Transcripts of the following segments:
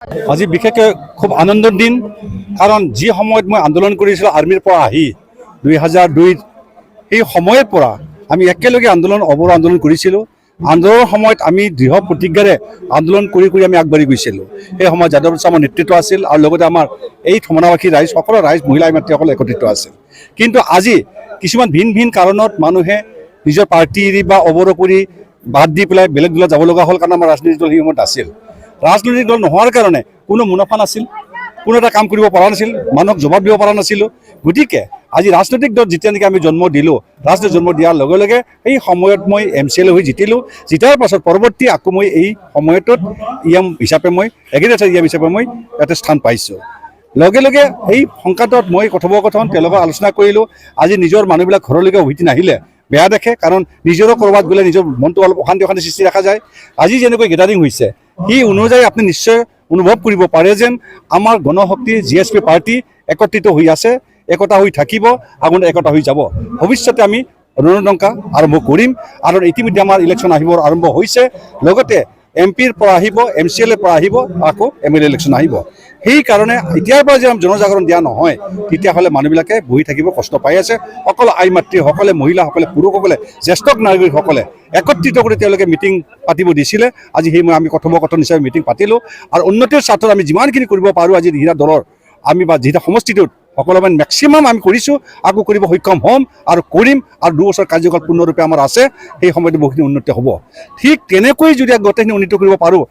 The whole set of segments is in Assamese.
আজি বিশেষকৈ খুব আনন্দৰ দিন, কাৰণ যি সময়ত মই আন্দোলন কৰিছিলোঁ আৰ্মিৰ পৰা আহি 2002 সেই সময়ৰ পৰা আমি একেলগে অৱৰ আন্দোলন কৰিছিলোঁ। আন্দোলনৰ সময়ত আমি দৃঢ় প্ৰতিজ্ঞাৰে আন্দোলন কৰি আমি আগবাঢ়ি গৈছিলোঁ। সেই সময়ত যাদৱ চামৰ নেতৃত্ব আছিল আৰু লগতে আমাৰ এই থমনাবাসী ৰাইজ, সকলো ৰাইজ, মহিলা মাতৃসকল একত্ৰিত আছিল। কিন্তু আজি কিছুমান ভিন ভিন কাৰণত মানুহে নিজৰ পাৰ্টি বা অৱৰ কৰি বাদ দি পেলাই বেলেগ দলত যাব লগা হ'ল, কাৰণ আমাৰ ৰাজনৈতিক দল সেই সময়ত আছিল। ৰাজনৈতিক দল নোহোৱাৰ কাৰণে কোনো মুনাফা নাছিল, কোনো এটা কাম কৰিব পৰা নাছিল, মানুহক জবাব দিব পৰা নাছিলোঁ। গতিকে আজি ৰাজনৈতিক দল যেতিয়া নেকি আমি জন্ম দিলোঁ, ৰাজনৈতিক জন্ম দিয়াৰ লগে লগে সেই সময়ত মই MCLA হৈ জিতিলোঁ। জিতাৰ পাছত পৰৱৰ্তী আকৌ মই এই সময়টোত EM হিচাপে মই এগ্ৰিকালচাৰ EM হিচাপে মই এটা স্থান পাইছোঁ। লগে লগে এই সংকাটত মই কথোপকথন তেওঁলোকক আলোচনা কৰিলোঁ। আজি নিজৰ মানুহবিলাক ঘৰলৈকে উভতি নাহিলে বেয়া দেখে, কাৰণ নিজৰো ক'ৰবাত গ'লে নিজৰ মনটো অলপ অশান্তি সৃষ্টি দেখা যায়। আজি যেনেকৈ গেডাৰিং হৈছে সেই অনুযায়ী আপুনি নিশ্চয় অনুভৱ কৰিব পাৰে যেন আমাৰ গণশক্তি GSP পাৰ্টি একত্ৰিত হৈ আছে, একতা হৈ থাকিব, আগলৈ একতা হৈ যাব। ভৱিষ্যতে আমি ৰণদংকা আৰম্ভ কৰিম, আৰু ইতিমধ্যে আমাৰ ইলেকশ্যন আৰম্ভ হৈছে। লগতে MP-ৰ পৰা আহিব, MCLA পৰা আহিব, আকৌ MLA ইলেকশ্যন আহিব। সেইকাৰণে এতিয়াৰ পৰা যদি জনজাগৰণ দিয়া নহয়, তেতিয়াহ'লে মানুহবিলাকে বহি থাকিব, কষ্ট পাই আছে। সকলো আই মাতৃসকলে, মহিলাসকলে, পুৰুষসকলে, জ্যেষ্ঠ নাগৰিকসকলে একত্ৰিত কৰি তেওঁলোকে মিটিং পাতিব দিছিলে। আজি সেই আমি কথোপকথন হিচাপে মিটিং পাতিলোঁ, আৰু উন্নতিৰ স্বাৰ্থত আমি যিমানখিনি কৰিব পাৰোঁ আজি যিটা দলৰ আমি বা যিটা সমষ্টিটোত সকলো মানে মেক্সিমাম আমি কৰিছোঁ, আকৌ কৰিব সক্ষম হ'ম আৰু কৰিম। আৰু 2 বছৰ কাৰ্যকাল পূৰ্ণৰূপে আমাৰ আছে, সেই সময়তো বহুখিনি উন্নতি হ'ব। ঠিক তেনেকৈ যদি গোটেইখিনি উন্নতি কৰিব পাৰোঁ,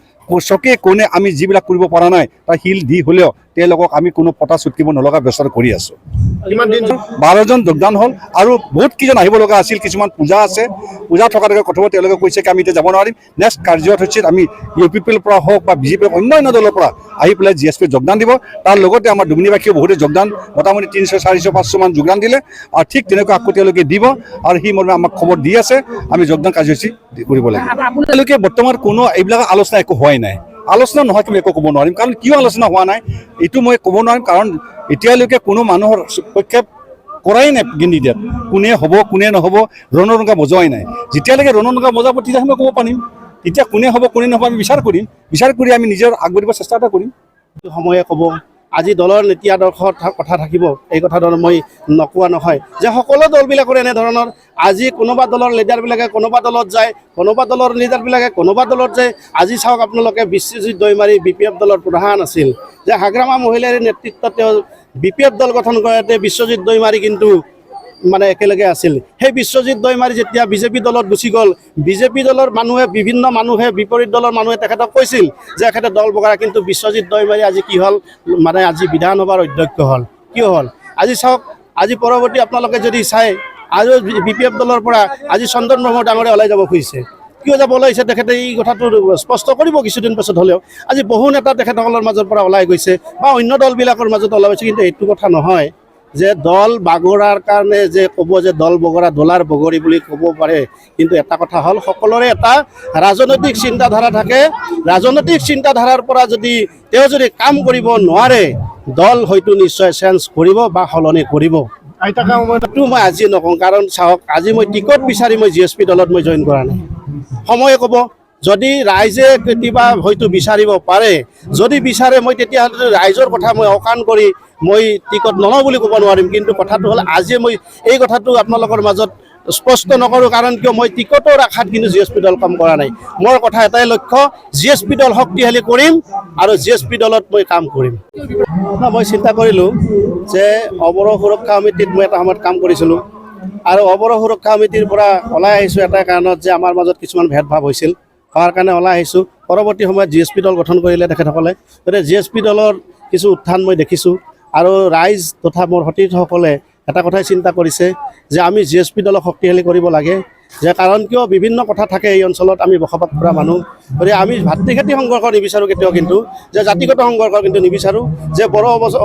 চকে কোণে আমি যিবিলাক কৰিব পৰা নাই তাৰ শিল দি হ'লেও তেওঁলোকক আমি কোনো পতা চুটকিব নলগা ব্যৱস্থা কৰি আছোঁ। 12 জন যোগদান হ'ল, আৰু বহুত কেইজন আহিব লগা আছিল। কিছুমান পূজা আছে, পূজা থকা কথাবোৰ তেওঁলোকে কৈছে কি আমি এতিয়া যাব নোৱাৰিম। নেক্সট কাৰ্যসূচীত আমি UPPৰ পৰা হওক বা BJP অন্যান্য দলৰ পৰা আহি পেলাই GSP যোগদান দিব। তাৰ লগতে আমাৰ দুমনিবাসীয়েও বহুতে যোগদান, মোটামুটি 300, 400, 500 মান যোগদান দিলে, আৰু ঠিক তেনেকৈ আকৌ তেওঁলোকে দিব, আৰু সেই মৰ্মে আমাক খবৰ দি আছে আমি যোগদান কাৰ্যসূচী কৰিব লাগিব। আপোনালোকে বৰ্তমান কোনো এইবিলাক আলোচনা একো হোৱাই নাই। আলোচনা নোহোৱাকৈ একো ক'ব নোৱাৰিম, কাৰণ কিয় আলোচনা হোৱা নাই এইটো মই ক'ব নোৱাৰিম, কাৰণ এতিয়ালৈকে কোনো মানুহৰ পক্ষে কৰাই নাই কেণ্ডিডেট, কোনে হ'ব কোনে নহ'ব ৰণদংকা বজোৱাই নাই। যেতিয়ালৈকে ৰণদংকা বজাব তেতিয়াহে মই ক'ব পাৰিম। তেতিয়া কোনে হ'ব কোনে নহ'ব আমি বিচাৰ কৰিম, বিচাৰ কৰি আমি নিজৰ আগবাঢ়িব চেষ্টা এটা কৰিম। সময়ে ক'ব আজি দলৰ নীতি আদৰ্শৰ কথা থাকিব, এই কথাটো মই নকোৱা নহয় যে সকলো দলবিলাকৰ এনেধৰণৰ আজি কোনোবা দলৰ লিডাৰবিলাকে কোনোবা দলত যায়, কোনোবা দলৰ লিডাৰবিলাকে কোনোবা দলত যায়। আজি চাওক আপোনালোকে বিশ্বজিৎ দৈমাৰী BPF দলৰ প্ৰধান আছিল, যে হাগ্ৰামা মহিলাৰ নেতৃত্বত তেওঁ BPF দল গঠন কৰাতে বিশ্বজিৎ দৈমাৰী কিন্তু মানে একেলগে আছিল। সেই বিশ্বজিৎ দৈমাৰী যেতিয়া BJP দলত গুচি গ'ল, BJP দলৰ মানুহে বিভিন্ন মানুহে বিপৰীত দলৰ মানুহে তেখেতক কৈছিল যে এখেতে দল বগাৰা, কিন্তু বিশ্বজিৎ দৈমাৰী আজি কি হ'ল, মানে আজি বিধানসভাৰ অধ্যক্ষ হ'ল। কিয় হ'ল আজি চাওক, আজি পৰৱৰ্তী আপোনালোকে যদি চাই আৰু BPF দলৰ পৰা আজি চন্দন ব্ৰহ্ম ডাঙৰে ওলাই যাব খুজিছে। কিয় যাব ওলাইছে তেখেতে এই কথাটো স্পষ্ট কৰিব কিছুদিন পাছত হ'লেও। আজি বহু নেতা তেখেতসকলৰ মাজৰ পৰা ওলাই গৈছে বা অন্য দলবিলাকৰ মাজত ওলাই গৈছে, কিন্তু এইটো কথা নহয় যে দল বাগৰাৰ কাৰণে যে ক'ব যে দল বগৰা দলাৰ বগৰী বুলি ক'ব পাৰে। কিন্তু এটা কথা হ'ল সকলোৰে এটা ৰাজনৈতিক চিন্তাধাৰা থাকে। ৰাজনৈতিক চিন্তাধাৰাৰ পৰা যদি তেওঁ যদি কাম কৰিব নোৱাৰে, দল হয়তো নিশ্চয় চেঞ্জ কৰিব বা সলনি কৰিব। এইটো মই আজি নকওঁ, কাৰণ চাওক আজি মই টিকট বিচাৰি মই GSP দলত মই জইন কৰা নাই। সময়ে ক'ব, যদি ৰাইজে কেতিয়াবা হয়তো বিচাৰিব পাৰে, যদি বিচাৰে মই তেতিয়াহ'লে ৰাইজৰ কথা মই অকাণ কৰি মই টিকট নলওঁ বুলি ক'ব নোৱাৰিম। কিন্তু কথাটো হ'ল আজি মই এই কথাটো আপোনালোকৰ মাজত স্পষ্ট নকৰোঁ, কাৰণ কিয় মই টিকটৰ আশাত কিন্তু GSP দল কাম কৰা নাই। মোৰ কথা এটাই লক্ষ্য, GSP দল শক্তিশালী কৰিম আৰু GSP দলত মই কাম কৰিম। মই চিন্তা কৰিলোঁ যে অৱৰ সুৰক্ষা সমিতিত মই এটা সময়ত কাম কৰিছিলোঁ, আৰু অৱৰ সুৰক্ষা সমিতিৰ পৰা ওলাই আহিছোঁ এটা কাৰণত যে আমাৰ মাজত কিছুমান ভেদভাৱ হৈছিল, হোৱাৰ কাৰণে ওলাই আহিছোঁ। পৰৱৰ্তী সময়ত GSP দল গঠন কৰিলে তেখেতসকলে, গতিকে GSP দলৰ কিছু উত্থান মই দেখিছোঁ, আৰু ৰাইজ তথা মোৰ সতীৰ্থসকলে এটা কথাই চিন্তা কৰিছে যে আমি GSP দলক শক্তিশালী কৰিব লাগে। যে কাৰণ কিয় বিভিন্ন কথা থাকে এই অঞ্চলত, আমি বসবাস কৰা মানুহ, গতিকে আমি ভাতৃঘাতী সংঘৰ্ষ নিবিচাৰোঁ কেতিয়াও, কিন্তু যে জাতিগত সংঘৰ্ষ কিন্তু নিবিচাৰোঁ, যে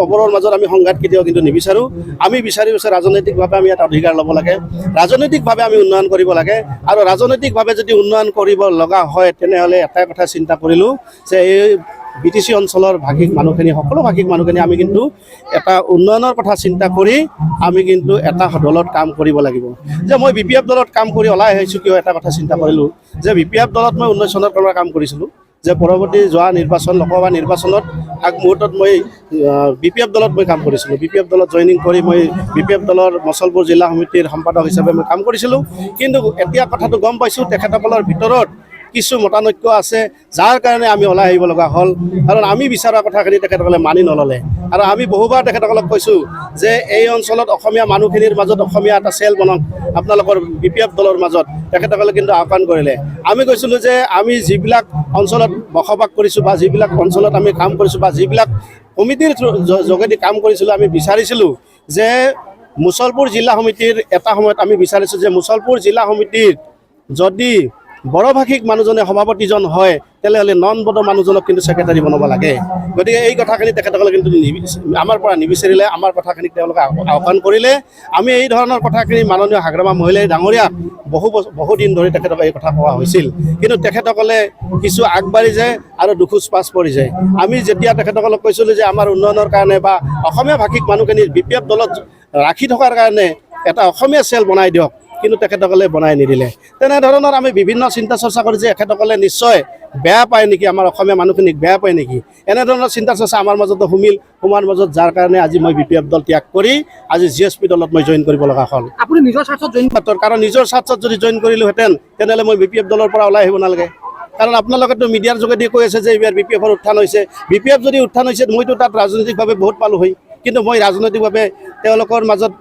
অৱৰৰ মাজত আমি সংঘাত কেতিয়াও কিন্তু নিবিচাৰোঁ। আমি বিচাৰি আছোঁ ৰাজনৈতিকভাৱে আমি এটা অধিকাৰ ল'ব লাগে, ৰাজনৈতিকভাৱে আমি উন্নয়ন কৰিব লাগে, আৰু ৰাজনৈতিকভাৱে যদি উন্নয়ন কৰিব লগা হয় তেনেহ'লে এটাই কথা চিন্তা কৰিলোঁ যে এই BTC অঞ্চলৰ ভাষিক মানুহখিনি, সকলো ভাষিক মানুহখিনি আমি কিন্তু এটা উন্নয়নৰ কথা চিন্তা কৰি আমি কিন্তু এটা দলত কাম কৰিব লাগিব। যে মই BPF দলত কাম কৰি ওলাই আহিছোঁ কিয়, এটা কথা চিন্তা কৰিলোঁ যে BPF দলত মই 19 চনৰ পৰা কাম কৰিছিলোঁ, যে পৰৱৰ্তী যোৱা নিৰ্বাচন লোকসভা নিৰ্বাচনত আগমুহূৰ্তত মই BPF দলত মই কাম কৰিছিলোঁ। BPF দলত জইনিং কৰি মই BPF দলৰ মছলপুৰ জিলা সমিতিৰ সম্পাদক হিচাপে মই কাম কৰিছিলোঁ। কিন্তু এতিয়া কথাটো গম পাইছোঁ তেখেতসকলৰ ভিতৰত কিছু মতানৈক্য আছে, যাৰ কাৰণে আমি ওলাই আহিব লগা হ'ল। কাৰণ আমি বিচৰা কথাখিনি তেখেতসকলে মানি নল'লে। আৰু আমি বহুবাৰ তেখেতসকলক কৈছোঁ যে এই অঞ্চলত অসমীয়া মানুহখিনিৰ মাজত অসমীয়া এটা চেল বনাওক আপোনালোকৰ BPF দলৰ মাজত। তেখেতসকলে কিন্তু আহ্বান কৰিলে। আমি কৈছিলোঁ যে আমি যিবিলাক অঞ্চলত বসবাস কৰিছোঁ বা যিবিলাক অঞ্চলত আমি কাম কৰিছোঁ বা যিবিলাক কমিটিৰ যোগেদি কাম কৰিছিলোঁ, আমি বিচাৰিছিলোঁ যে মুছলপুৰ জিলা সমিতিৰ এটা সময়ত আমি বিচাৰিছোঁ যে মুছলপুৰ জিলা সমিতিৰ যদি বড়োভাষিক মানুহজনে সভাপতিজন হয় তেনেহ'লে নন বড়ো মানুহজনক কিন্তু ছেক্ৰেটাৰী বনাব লাগে। গতিকে এই কথাখিনি তেখেতসকলে কিন্তু আমাৰ পৰা নিবিচাৰিলে। আমাৰ কথাখিনিক তেওঁলোকে আহ্বান কৰিলে। আমি এই ধৰণৰ কথাখিনি মাননীয় হাগ্ৰামা মহিলাই ডাঙৰীয়াক বহুদিন ধৰি তেখেতসকলে এই কথা কোৱা হৈছিল। কিন্তু তেখেতসকলে কিছু আগবাঢ়ি যায় আৰু দুখোজ পাছ পৰি যায়। আমি যেতিয়া তেখেতসকলক কৈছিলোঁ যে আমাৰ উন্নয়নৰ কাৰণে বা অসমীয়া ভাষিক মানুহখিনি BPF দলত ৰাখি থকাৰ কাৰণে এটা অসমীয়া চেল বনাই দিয়ক, কিন্তু তেখেতসকলে বনাই নিদিলে। তেনেধৰণৰ আমি বিভিন্ন চিন্তা চৰ্চা কৰি যে এখেতসকলে নিশ্চয় বেয়া পায় নেকি, আমাৰ অসমীয়া মানুহখিনিক বেয়া পায় নেকি, এনেধৰণৰ চিন্তা চৰ্চা আমাৰ মাজতো সোমাৰ মাজত, যাৰ কাৰণে আজি মই BPF দল ত্যাগ কৰি আজি GSP দলত মই জইন কৰিব লগা হ'ল। আপুনি নিজৰ স্বাৰ্থত জইন কাৰণ নিজৰ স্বাৰ্থত যদি জইন কৰিলোহেঁতেন তেনেহ'লে মই BPF দলৰ পৰা ওলাই আহিব নালাগে। কাৰণ আপোনালোকেতো মিডিয়াৰ যোগেদি কৈ আছে যে এইবাৰ BPFৰ উত্থান হৈছে। BPF যদি উত্থান হৈছে মইতো তাত ৰাজনৈতিকভাৱে বহুত পালোঁ হয়, কিন্তু মই ৰাজনৈতিকভাৱে তেওঁলোকৰ মাজত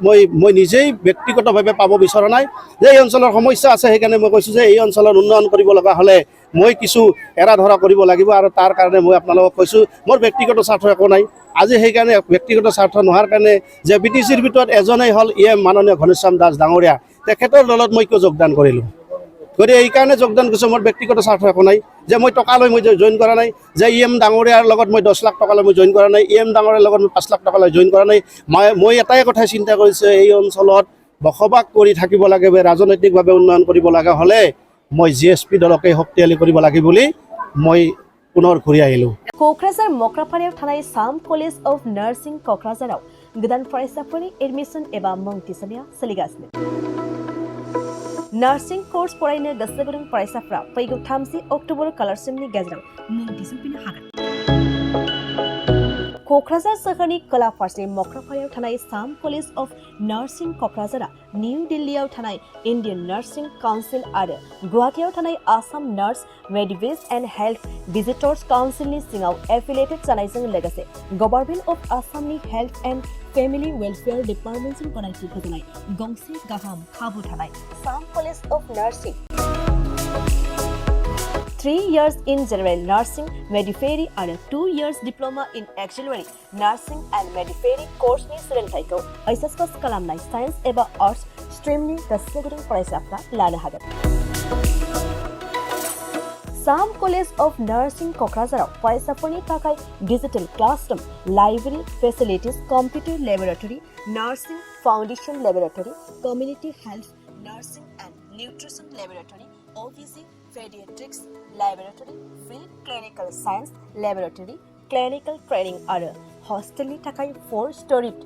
মই নিজেই ব্যক্তিগতভাৱে পাব বিচৰা নাই। যে এই অঞ্চলৰ সমস্যা আছে, সেইকাৰণে মই কৈছোঁ যে এই অঞ্চলৰ উন্নয়ন কৰিব লগা হ'লে মই কিছু এৰা ধৰা কৰিব লাগিব। আৰু তাৰ কাৰণে মই আপোনালোকক কৈছোঁ মোৰ ব্যক্তিগত স্বাৰ্থ একো নাই। আজি সেইকাৰণে ব্যক্তিগত স্বাৰ্থ নোহোৱাৰ কাৰণে যে BTCৰ ভিতৰত এজনেই হ'ল মাননীয় ঘনশ্যাম দাস ডাঙৰীয়া, তেখেতৰ দলত মই কিয় যোগদান কৰিলোঁ। গতিকে এইকাৰণে যোগদান কৰিছোঁ, মোৰ ব্যক্তিগত স্বাৰ্থ একো নাই। যে মই টকা লৈ মই জইন কৰা নাই, যে ডাঙৰীয়াৰ লগত মই 10 লাখ টকা লৈ মই জইন কৰা নাই, ডাঙৰীয়াৰ লগত মই 5 লাখ টকা লৈ জইন কৰা নাই। মই এটাই কথাই চিন্তা কৰিছোঁ, এই অঞ্চলত বসবাস কৰি থাকিব লাগে, ৰাজনৈতিকভাৱে উন্নয়ন কৰিব লগা হ'লে মই GSP দলকে শক্তিশালী কৰিব লাগে বুলি মই পুনৰ ঘূৰি আহিলোঁ। क'क्राझार मक्राफारियाव थानाय साम कलेज अफ नार्सिं क'क्राझाराव गोदान फरायसाफोरनि एडमिसन एबा मुं थिसननाया सोलिगासिनो। नार्सिं कर्स फरायनो गोसो गुदुं फरायसाफ्रा फैगौ 30 अक्ट'बर खालारसिमनि गेजेराव मुं थिसनफैनो हागोन। क'क्राझार सोहोरनि खोला फारसे मक्राफारियाव थानाय साम कलेज अफ नार्सिं क'क्राझारा निउ दिल्लीयाव थानाय इन्डियान नार्सिं काउन्सिल आरो गुवाहाटीयाव थानाय Assam nurse midwives and health visitors काउन्सिलनि सिङाव एफिलिएटेड जानायजों लोगोसे गभर्नमेन्ट अफ आसामनि हेल्थ एन्ड फेमिलि वेलफेयार डिपार्टमेन्टजों गनायथि होजानाय गंसे गाहाम खाबु थानाय साम college of nursing 3 years in general nursing मेडिफेरी आरो 2 years diploma in auxiliary nursing and मेडिफेरी कोर्सनि सोलोंथायखौ HS पास खालामनाय साइन्स एबा आर्ट्स स्ट्रिमनि गोसो गुदुं फरायसाफ्रा लानो हागोन। साम कलेज अफ नार्सिं क'क्राझाराव फरायसाफोरनि थाखाय digital classroom, library facilities, computer laboratory, nursing foundation laboratory, community health nursing and nutrition laboratory, OPC paediatrics laboratory, field clinical science laboratory, clinical training आरो हस्टेलनि थाखाय 4 स्टोरीड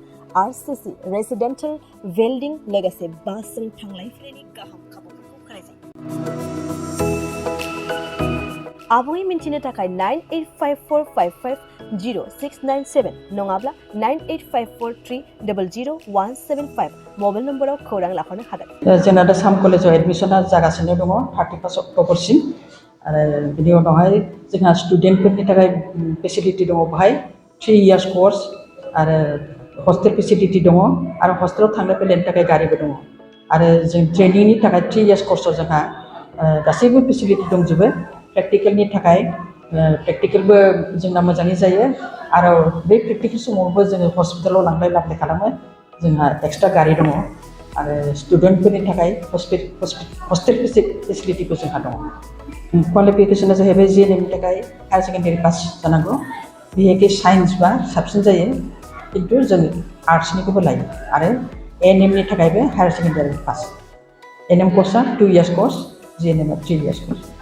RCC रेसिडेंशियल बिल्डिं लोगोसे बासजों थांलाय फैलायनि गाहाम खाबुफोरखौ होनाय जायो। आबुङै मिन्थिनो थाखाय 9854550697 नङाब्ला 9854300175 मबाइल नम्बराव खौरां लाहरनो हागोन। जोंना दा साम कलेजाव एडमिसना जागासिनो दङ 31 अक्ट'बरसिम आरो बिनि उनावहाय जोंहा स्टुडेन्टफोरनि थाखाय फेसिलिटि दङ बेहाय 3 years कर्स आरो हस्टेल फेसिलिटि दङ आरो हस्टेलाव थांलाय फैलायनि थाखाय गारिबो दङ आरो जों ट्रेनिंनि थाखाय 3 years कर्सआव जोंहा गासैबो फेसिलिटि दंजोबो। प्रेक्टिकेलनि थाखाय प्रेक्टिकेलबो जोंना मोजाङै जायो आरो बे प्रेक्टिकेल समावबो जोङो हस्पिटालाव लांलाय लाबोलाय खालामो। जोंहा एक्सट्रा गारि दङ आरो स्टुडेन्टफोरनि थाखाय हस्टेल फेसिलिटिबो जोंहा दङ। क्वालिफिकेसना जाहैबाय GNMनि थाखाय हायार सेकेन्डारि पास जानांगौ। बिहेखि साइन्स बा साबसिन जायो, खिन्थु जों आर्ट्सनिखौबो लायो आरो ANMनि थाखायबो higher secondary pass. NM कर्सआ 2 years कर्स, GNMआ 3 years कर्स।